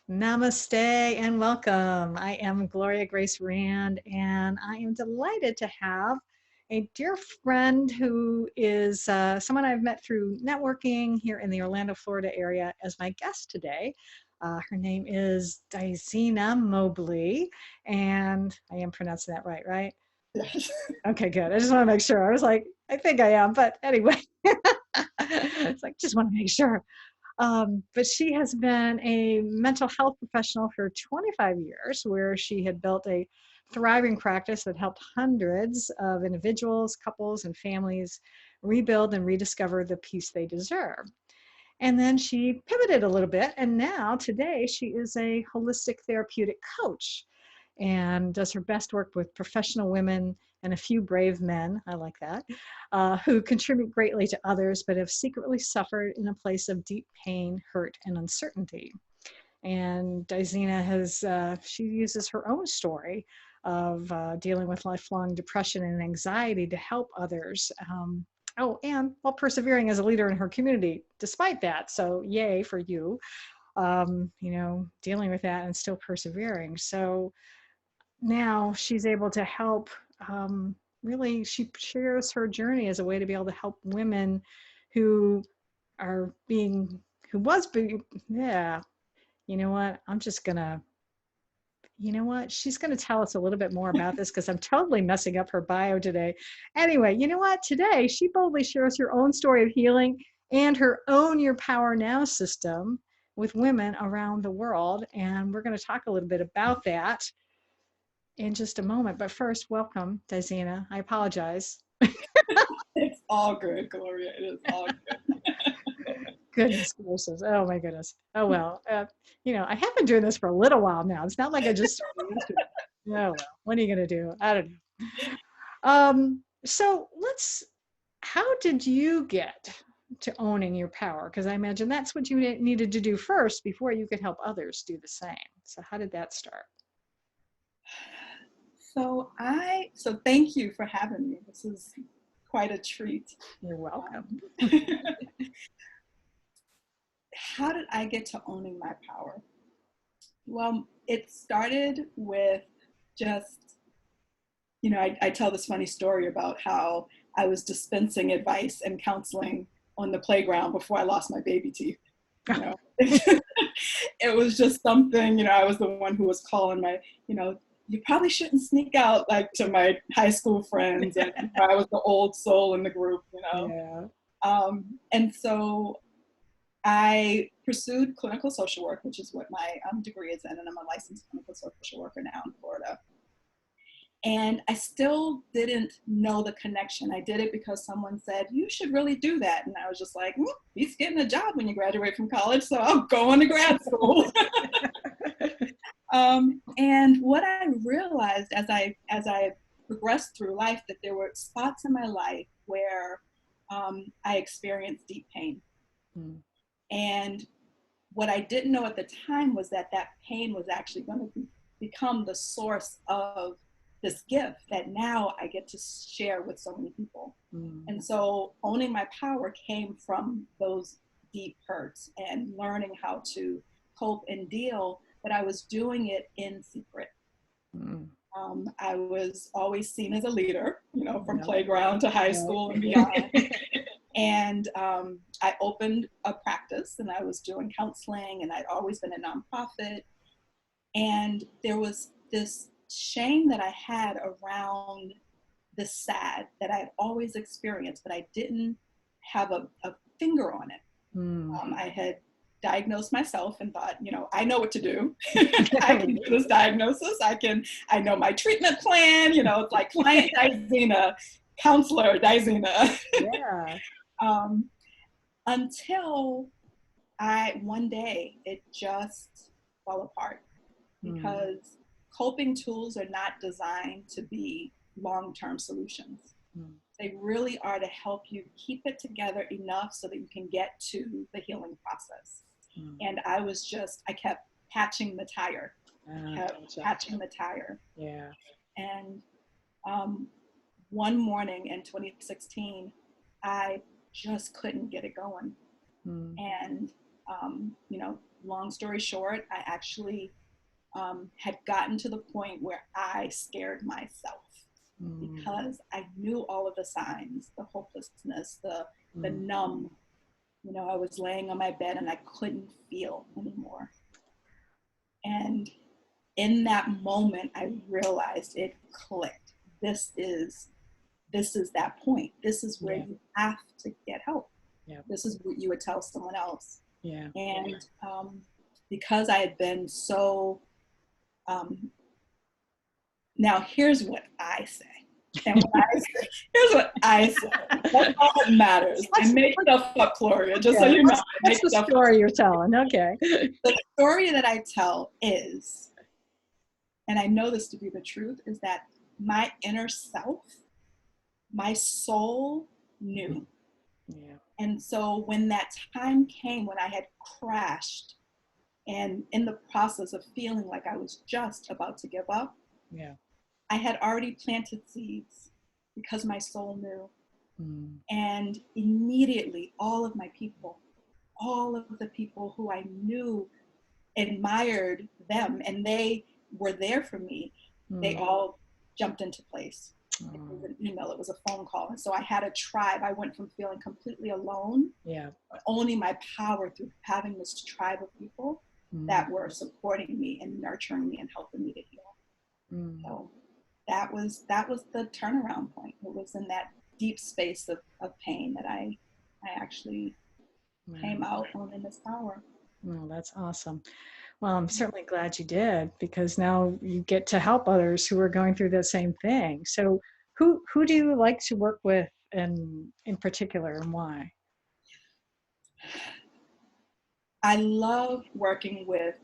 Namaste and welcome. I am Gloria Grace Rand, and I am delighted to have a dear friend who is someone I've met through networking here in the Orlando, Florida area as my guest today. Her name is Diazina Mobley, and I am pronouncing that right, right? Yes. Okay, good. I just want to make sure. I was like, I think I am, but anyway, it's like, just want to make sure. But she has been a mental health professional for 25 years, where she had built a thriving practice that helped hundreds of individuals, couples, and families rebuild and rediscover the peace they deserve. And then she pivoted a little bit, and now today she is a holistic therapeutic coach and does her best work with professional women and a few brave men, I like that, who contribute greatly to others but have secretly suffered in a place of deep pain, hurt, and uncertainty. And Diazina she uses her own story of dealing with lifelong depression and anxiety to help others. And while persevering as a leader in her community, despite that. So, yay for you, dealing with that and still persevering. So, now she's able to help. Really, she shares her journey as a way to be able to help women who are being, who was being, yeah, you know what? I'm just gonna, you know what? She's gonna tell us a little bit more about this because I'm totally messing up her bio today. Anyway, you know what? Today she boldly shares her own story of healing and her own Your Power Now system with women around the world. And we're going to talk a little bit about that in just a moment. But first, welcome, Diazina. I apologize. It's all good, Gloria. It is all good. Goodness gracious. Oh my goodness. Oh well. I have been doing this for a little while now. It's not like I just started yesterday. Oh well. What are you gonna do? I don't know. So how did you get to owning your power? Because I imagine that's what you needed to do first before you could help others do the same. So how did that start? So thank you for having me. This is quite a treat. You're welcome. How did I get to owning my power? Well, it started with just, I tell this funny story about how I was dispensing advice and counseling on the playground before I lost my baby teeth. You know, it was just something, I was the one who was calling you probably shouldn't sneak out, like, to my high school friends. And I was the old soul in the group. Yeah. And so I pursued clinical social work, which is what my degree is in, and I'm a licensed clinical social worker now in Florida. And I still didn't know the connection. I did it because someone said, you should really do that. And I was just like, he's getting a job when you graduate from college, so I'll go on to grad school. And what I realized as I progressed through life, that there were spots in my life where I experienced deep pain. Mm. And what I didn't know at the time was that pain was actually going to become the source of this gift that now I get to share with so many people. Mm. And so owning my power came from those deep hurts and learning how to cope and deal, but I was doing it in secret. Mm. I was always seen as a leader, from Yeah. playground to high school and beyond. And I opened a practice, and I was doing counseling, and I'd always been a nonprofit. And there was this shame that I had around the sad that I had always experienced, but I didn't have a finger on it. Mm. I had diagnosed myself and thought, I know what to do. I can do this diagnosis. I know my treatment plan. It's like client Diazina, counselor Diazina. Yeah. Until one day, it just fell apart, Mm. because coping tools are not designed to be long-term solutions. Mm. They really are to help you keep it together enough so that you can get to the healing process. Mm. And I kept patching the tire, Gotcha. patching the tire. Yeah. And um, one morning in 2016, I just couldn't get it going. Mm. And, long story short, I actually had gotten to the point where I scared myself because I knew all of the signs, the hopelessness, the numb. You know, I was laying on my bed and I couldn't feel anymore. And in that moment, I realized it clicked. This is that point. This is where you have to get help. Yeah. This is what you would tell someone else. Yeah. And because I had been so, now here's what I say. And when I say, here's what I say. That's all that matters. I make stuff up, Gloria, just so you know. What's the story you're telling? Okay. The story that I tell is, and I know this to be the truth, is that my inner self, my soul knew. Yeah. And so when that time came when I had crashed and in the process of feeling like I was just about to give up, I had already planted seeds because my soul knew. And immediately all of the people who I knew admired them and they were there for me, they all jumped into place. It was an email, it was a phone call. And so I had a tribe. I went from feeling completely alone, but owning my power through having this tribe of people that were supporting me and nurturing me and helping me to heal. So that was the turnaround point. It was in that deep space of pain that I actually came out owning this power. Well, that's awesome. Well, I'm certainly glad you did, because now you get to help others who are going through the same thing. So who do you like to work with in particular, and why? I love working with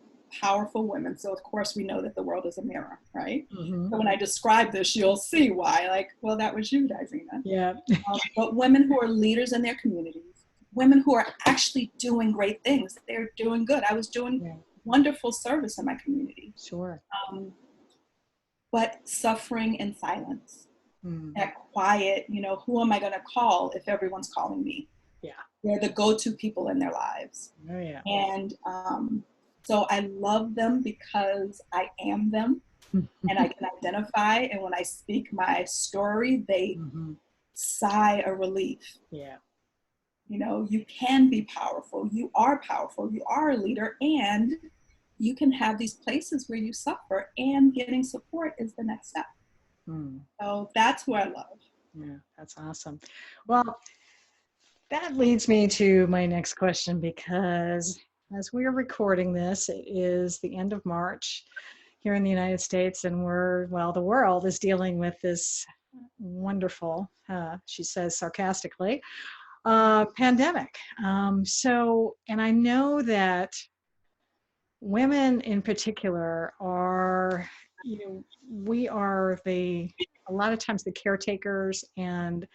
powerful women. So of course we know that the world is a mirror, right? So when I describe this, you'll see why. Like, well, that was you, Diazina. Yeah. But women who are leaders in their communities, women who are actually doing great things. They're doing good. I was doing wonderful service in my community. Sure. But suffering in silence. That quiet, who am I going to call if everyone's calling me? Yeah. They're the go-to people in their lives. Oh, yeah. And so I love them because I am them and I can identify. And when I speak my story, they sigh a relief. Yeah. You can be powerful. You are powerful. You are a leader, and you can have these places where you suffer, and getting support is the next step. So that's who I love. Yeah, that's awesome. Well, that leads me to my next question, because as we're recording this, it is the end of March here in the United States, and the world is dealing with this wonderful, she says sarcastically, pandemic. And I know that women in particular are, we are a lot of times the caretakers, and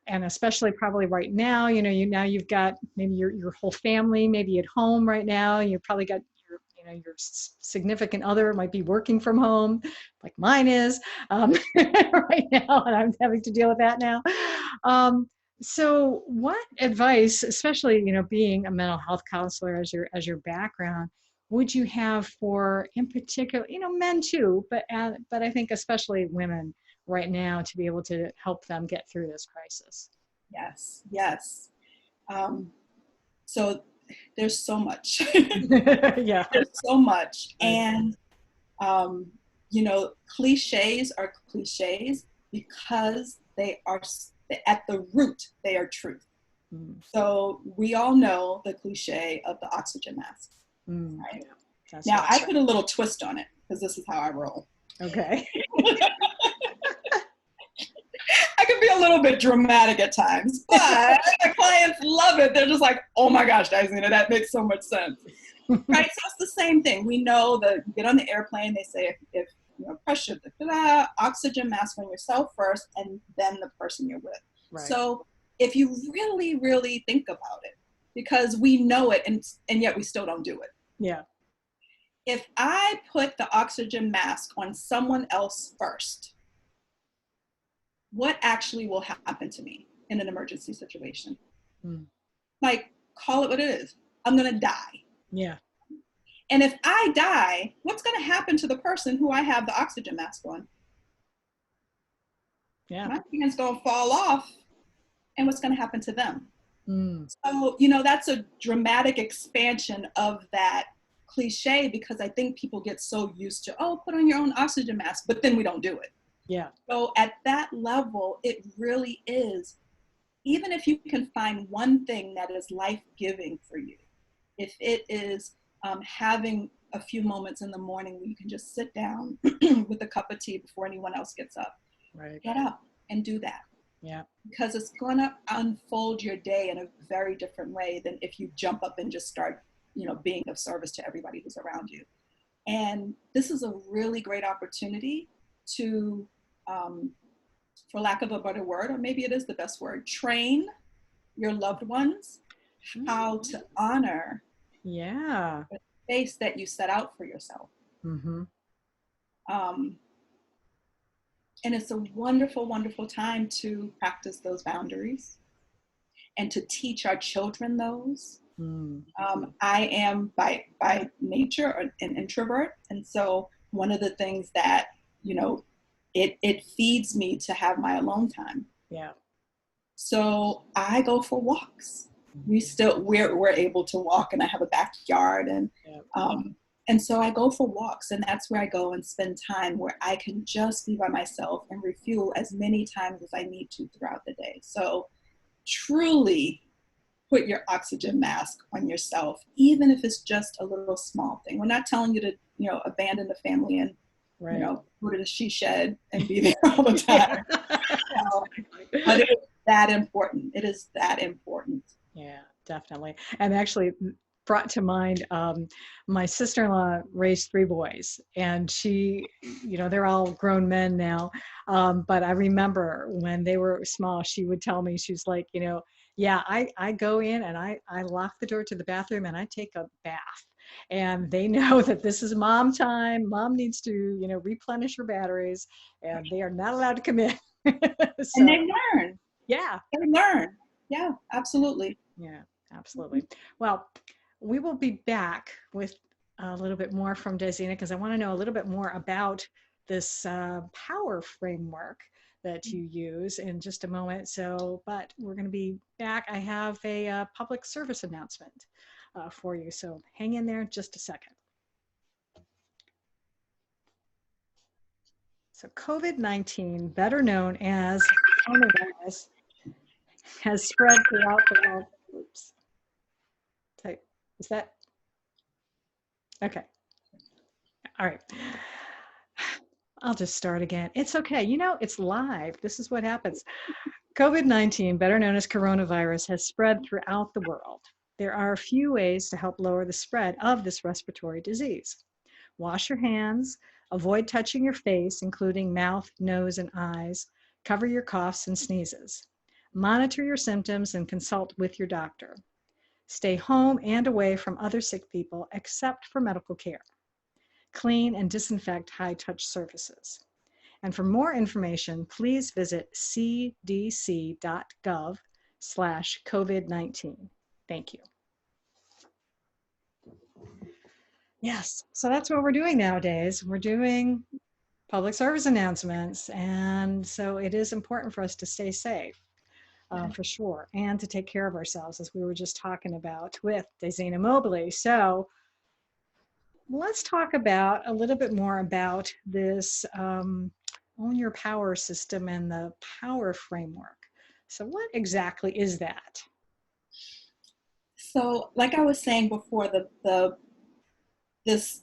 especially probably right now, now you've got maybe your whole family maybe at home right now. You've probably got your significant other might be working from home, like mine is right now, and I'm having to deal with that now. So what advice, especially, being a mental health counselor as your background, would you have for, in particular, men too, but I think especially women right now, to be able to help them get through this crisis? Yes. So there's so much. Yeah. There's so much. And, cliches are cliches because they are, at the root, they are truth. So we all know the cliche of the oxygen mask. Right? Yeah, now, I put a little twist on it because this is how I roll. Okay. I can be a little bit dramatic at times, but my clients love it. They're just like, oh my gosh, Diazina, that makes so much sense. Right? So it's the same thing. We know that you get on the airplane, they say if pressure, oxygen mask on yourself first and then the person you're with. Right. So if you really, really think about it, because we know it and yet we still don't do it. Yeah. If I put the oxygen mask on someone else first, what actually will happen to me in an emergency situation? Like, call it what it is. I'm going to die. Yeah. And if I die, what's going to happen to the person who I have the oxygen mask on? Yeah. My hand's going to fall off, and what's going to happen to them? Mm. So, that's a dramatic expansion of that cliche, because I think people get so used to, oh, put on your own oxygen mask, but then we don't do it. Yeah. So at that level, it really is, even if you can find one thing that is life-giving for you, if it is having a few moments in the morning where you can just sit down with a cup of tea before anyone else gets up, Right. get up and do that. Yeah. Because it's going to unfold your day in a very different way than if you jump up and just start, being of service to everybody who's around you. And this is a really great opportunity to, for lack of a better word, or maybe it is the best word, train your loved ones how to honor Yeah. the space that you set out for yourself. Mm-hmm. And it's a wonderful, wonderful time to practice those boundaries and to teach our children those. I am by nature an introvert. And so one of the things that, it feeds me to have my alone time. Yeah. So I go for walks. We're able to walk, and I have a backyard, and so I go for walks, and that's where I go and spend time where I can just be by myself and refuel as many times as I need to throughout the day. So truly put your oxygen mask on yourself, even if it's just a little small thing. We're not telling you to, abandon the family and, go to the she shed and be there all the time. But it is that important. It is that important. Yeah, definitely. And actually brought to mind, my sister-in-law raised 3 boys, and she, they're all grown men now. But I remember when they were small, she would tell me, she's like, yeah, I go in and I lock the door to the bathroom and I take a bath. And they know that this is mom time. Mom needs to, replenish her batteries, and they are not allowed to come in. So, and they learn. Yeah. They learn. Yeah, absolutely. Yeah, absolutely. Well, we will be back with a little bit more from Diazina, because I want to know a little bit more about this power framework that you use in just a moment. So, but we're going to be back. I have a public service announcement for you. So hang in there just a second. So COVID-19, better known as coronavirus, has spread throughout the world. Oops. Is that? Okay. All right. I'll just start again. It's okay. It's live. This is what happens. COVID-19, better known as coronavirus, has spread throughout the world. There are a few ways to help lower the spread of this respiratory disease. Wash your hands, avoid touching your face, including mouth, nose, and eyes. Cover your coughs and sneezes. Monitor your symptoms and consult with your doctor. Stay home and away from other sick people except for medical care. Clean and disinfect high-touch surfaces. And for more information, please visit cdc.gov/COVID-19. Thank you. Yes, so that's what we're doing nowadays. We're doing public service announcements, and so it is important for us to stay safe, for sure, and to take care of ourselves, as we were just talking about with Diazina Mobley. So let's talk about a little bit more about this Own Your Power system and the power framework. So what exactly is that? So, like I was saying before, this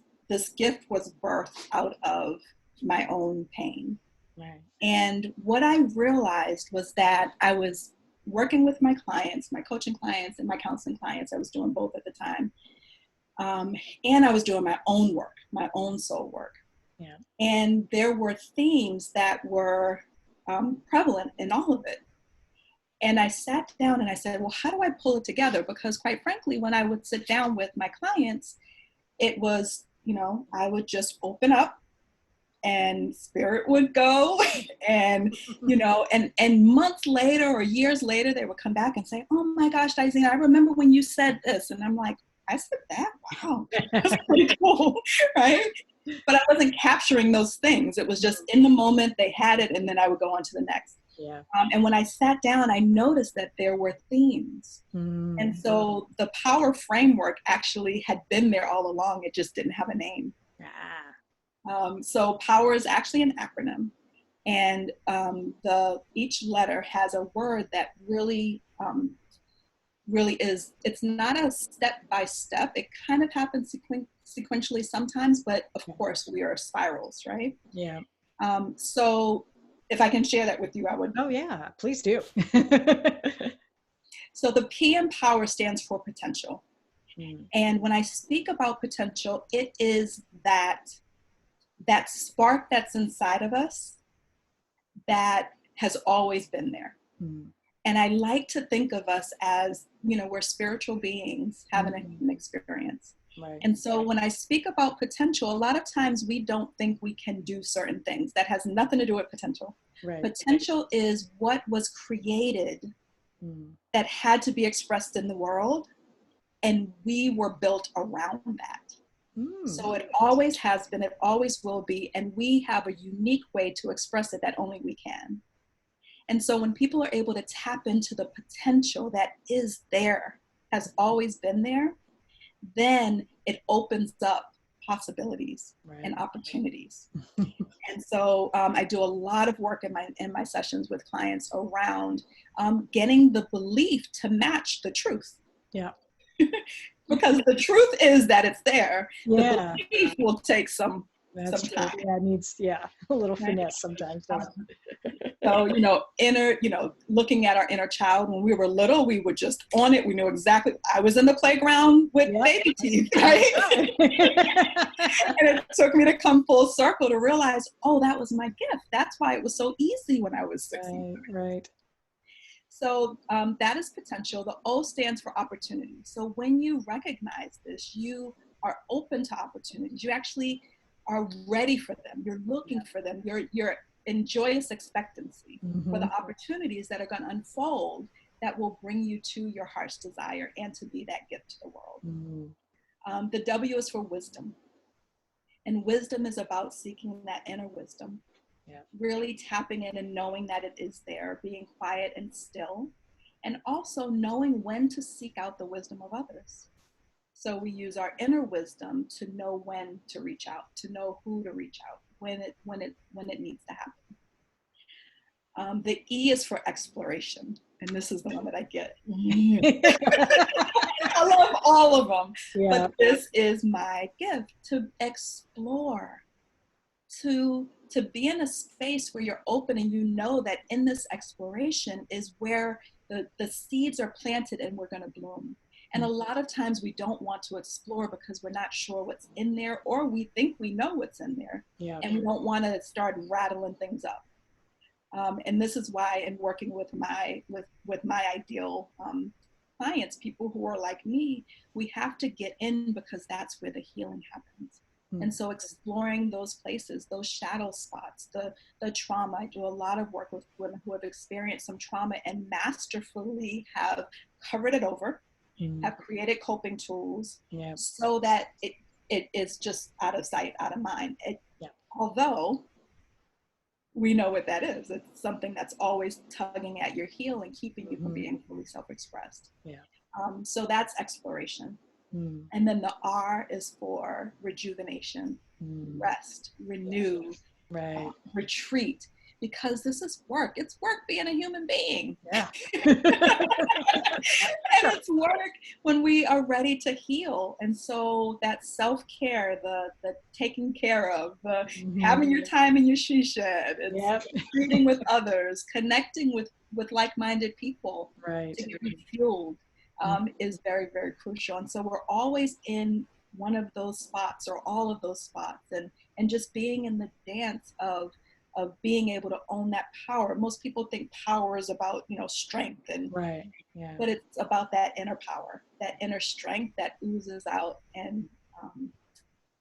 gift was birthed out of my own pain. Right. And what I realized was that I was working with my clients, my coaching clients and my counseling clients. I was doing both at the time. And I was doing my own work, my own soul work. Yeah. And there were themes that were prevalent in all of it. And I sat down and I said, well, how do I pull it together? Because quite frankly, when I would sit down with my clients, it was, I would just open up and spirit would go and, and months later or years later, they would come back and say, oh my gosh, Diazina, I remember when you said this. And I'm like, I said that? wow, that's pretty cool, right? But I wasn't capturing those things. It was just in the moment, they had it, and then I would go on to the next. Yeah. And when I sat down, I noticed that there were themes. And so the power framework actually had been there all along. It just didn't have a name. So power is actually an acronym. And each letter has a word that really is, it's not a step by step. It kind of happens sequentially sometimes, but of course we are spirals, right? Yeah. So if I can share that with you, I would. Oh yeah, please do. So the P in power stands for potential. And when I speak about potential, it is that spark that's inside of us that has always been there. And I like to think of us as, we're spiritual beings having a human experience. Right. And so when I speak about potential, a lot of times we don't think we can do certain things. That has nothing to do with potential. Right. Potential is what was created that had to be expressed in the world, and we were built around that. So it always has been, it always will be, and we have a unique way to express it that only we can. And so when people are able to tap into the potential that is there, has always been there, then it opens up possibilities and opportunities. And so I do a lot of work in my sessions with clients around getting the belief to match the truth. Yeah. Because the truth is that it's there. Yeah. The belief will take some time. Yeah, it needs a little finesse sometimes. So, looking at our inner child, when we were little, we were just on it. We knew exactly. I was in the playground with baby teeth, right? And it took me to come full circle to realize, oh, that was my gift. That's why it was so easy when I was 16. Right. So that is potential. The O stands for opportunity. So when you recognize this, you are open to opportunities. You actually are ready for them. You're looking for them. You're in joyous expectancy for the opportunities that are going to unfold that will bring you to your heart's desire and to be that gift to the world. The W is for wisdom. And wisdom is about seeking that inner wisdom. Yeah. Really tapping in and knowing that it is there, being quiet and still, and also knowing when to seek out the wisdom of others. So we use our inner wisdom to know when to reach out, to know who to reach out, when it needs to happen. The E is for exploration, and this is the one that I get. I love all of them, but this is my gift, to explore, to be in a space where you're open and you know that in this exploration is where the seeds are planted and we're going to bloom. And a lot of times we don't want to explore because we're not sure what's in there, or we think we know what's in there, and we don't want to start rattling things up. And this is why in working with my ideal clients, people who are like me, we have to get in because that's where the healing happens. And so exploring those places, those shadow spots, the trauma. I do a lot of work with women who have experienced some trauma and masterfully have covered it over, have created coping tools so that it is just out of sight, out of mind. Although we know what that is. It's something that's always tugging at your heel and keeping you from being fully self-expressed. So that's exploration. And then the R is for rejuvenation, rest, renew, retreat, because this is work. It's work being a human being. Yeah. And it's work when we are ready to heal. And so that self-care, the taking care of, having your time in your she shed, it's treating with others, connecting with like-minded people to get refueled. Is very, very crucial. And so we're always in one of those spots or all of those spots, and just being in the dance of being able to own that power. Most people think power is about, strength, and but it's about that inner power, that inner strength that oozes out. And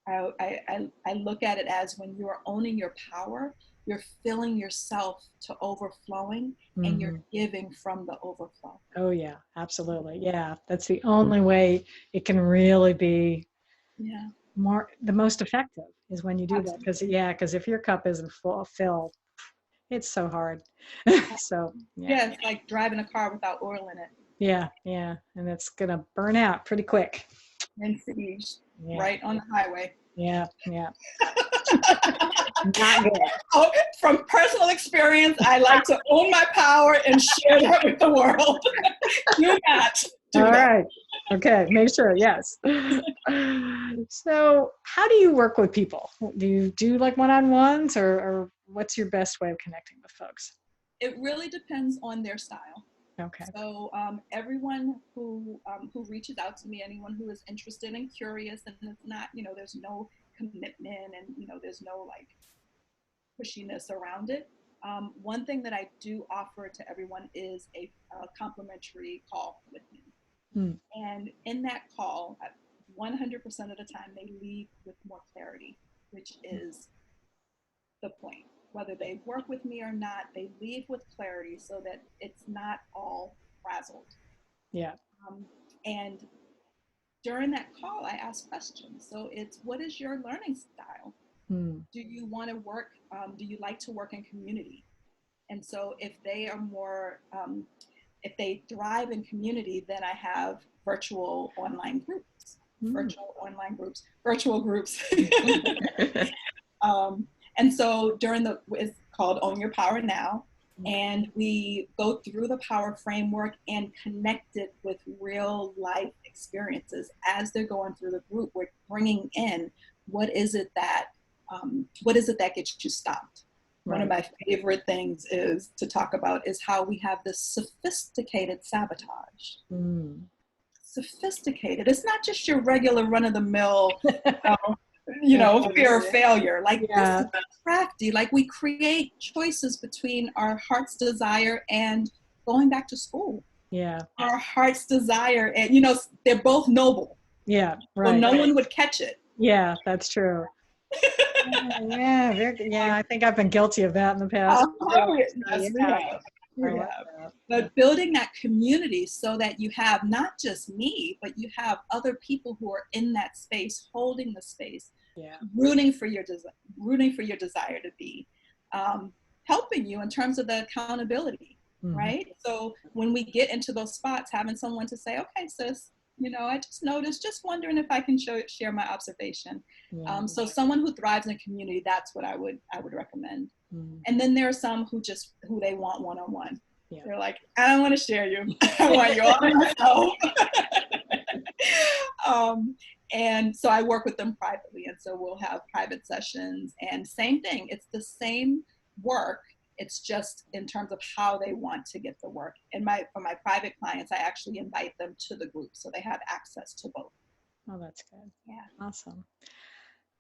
I look at it as when you're owning your power, you're filling yourself to overflowing, and you're giving from the overflow. Oh yeah, absolutely. Yeah, that's the only way it can really be Yeah. the most effective is when you do that. Absolutely. Because if your cup isn't filled, it's so hard. So yeah, Yeah, it's like driving a car without oil in it. yeah, and it's gonna burn out pretty quick. In cities, Yeah, right on the highway. yeah, not good. Oh, from personal experience, I like to own my power and share that with the world. Do not do All that. right. Okay, make sure, yes. So, how do you work with people? Do you do like one-on-ones, or what's your best way of connecting with folks? It really depends on their style. Okay. So everyone who reaches out to me, anyone who is interested and curious, and it's not, there's no commitment, and there's no like pushiness around it. One thing that I do offer to everyone is a complimentary call with me. Hmm. And in that call, 100% of the time, they leave with more clarity, which is the point. Whether they work with me or not, they leave with clarity so that it's not all frazzled. Yeah. Um, and during that call, I ask questions. So it's, what is your learning style? Hmm. Do you want to work? Do you like to work in community? And so if they are more, if they thrive in community, then I have virtual online groups, Hmm. virtual groups. um, and so it's called Own Your Power Now. And we go through the power framework and connect it with real life experiences as they're going through the group. We're bringing in what is it that gets you stopped. One of Right. my favorite things is to talk about is how we have this sophisticated sabotage. Hmm. Sophisticated. It's not just your regular run of the mill, Yeah. fear of failure. Like this Yeah. is crafty. Like we create choices between our heart's desire and going back to school. Yeah. Our heart's desire, and they're both noble. Yeah. So Right. no one would catch it. Yeah, that's true. Yeah, yeah. I think I've been guilty of that in the past. Yes, we Yeah. have. I We love have. that. But building that community so that you have not just me, but you have other people who are in that space, holding the space, Yeah. rooting for your desire to be, helping you in terms of the accountability, Mhm. right? So when we get into those spots, having someone to say, okay, sis, I just noticed, just wondering if I can share my observation. Yeah. So someone who thrives in community, that's what I would recommend. Mm. And then there are some who they want one-on-one. Yeah. They're like, I don't want to share you. I want you all to myself. And so I work with them privately. And so we'll have private sessions, and same thing. It's the same work. It's just in terms of how they want to get the work. And for my private clients, I actually invite them to the group so they have access to both. Oh, that's good. Yeah. Awesome.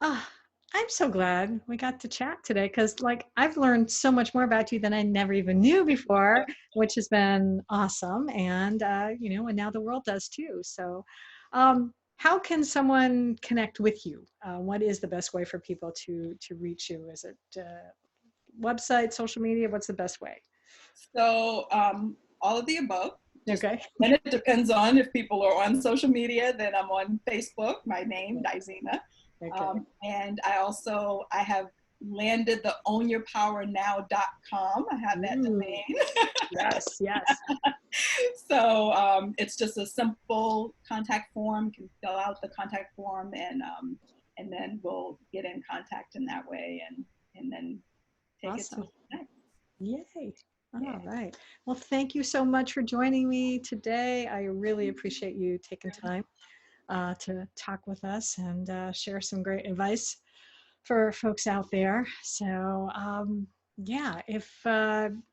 Ah, I'm so glad we got to chat today, because I've learned so much more about you than I never even knew before, which has been awesome. And and now the world does too. So how can someone connect with you? What is the best way for people to reach you? Is it website, social media? What's the best way? So all of the above. Okay. And it depends on if people are on social media. Then I'm on Facebook, my name, Diazina. Okay. And I have landed the ownyourpowernow.com. I have that domain. Yes, yes. So it's just a simple contact form. You can fill out the contact form, and then we'll get in contact in that way, and then take it to Awesome. the next. Yay. Yeah. All right. Well, thank you so much for joining me today. I really appreciate you taking time to talk with us and share some great advice for folks out there. So, yeah, if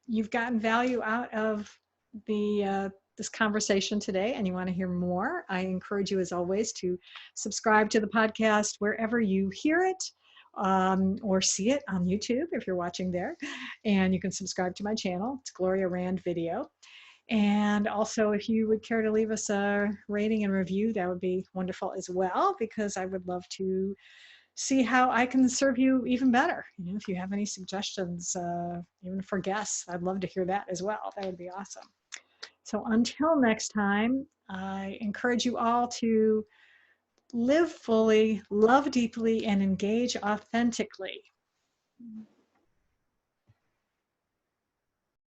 you've gotten value out of this conversation today and you want to hear more, I encourage you, as always, to subscribe to the podcast wherever you hear it, or see it on YouTube if you're watching there. And you can subscribe to my channel. It's Gloria Rand Video. And also, if you would care to leave us a rating and review, that would be wonderful as well, because I would love to see how I can serve you even better. If you have any suggestions, even for guests, I'd love to hear that as well. That would be awesome. So until next time, I encourage you all to live fully, love deeply, and engage authentically.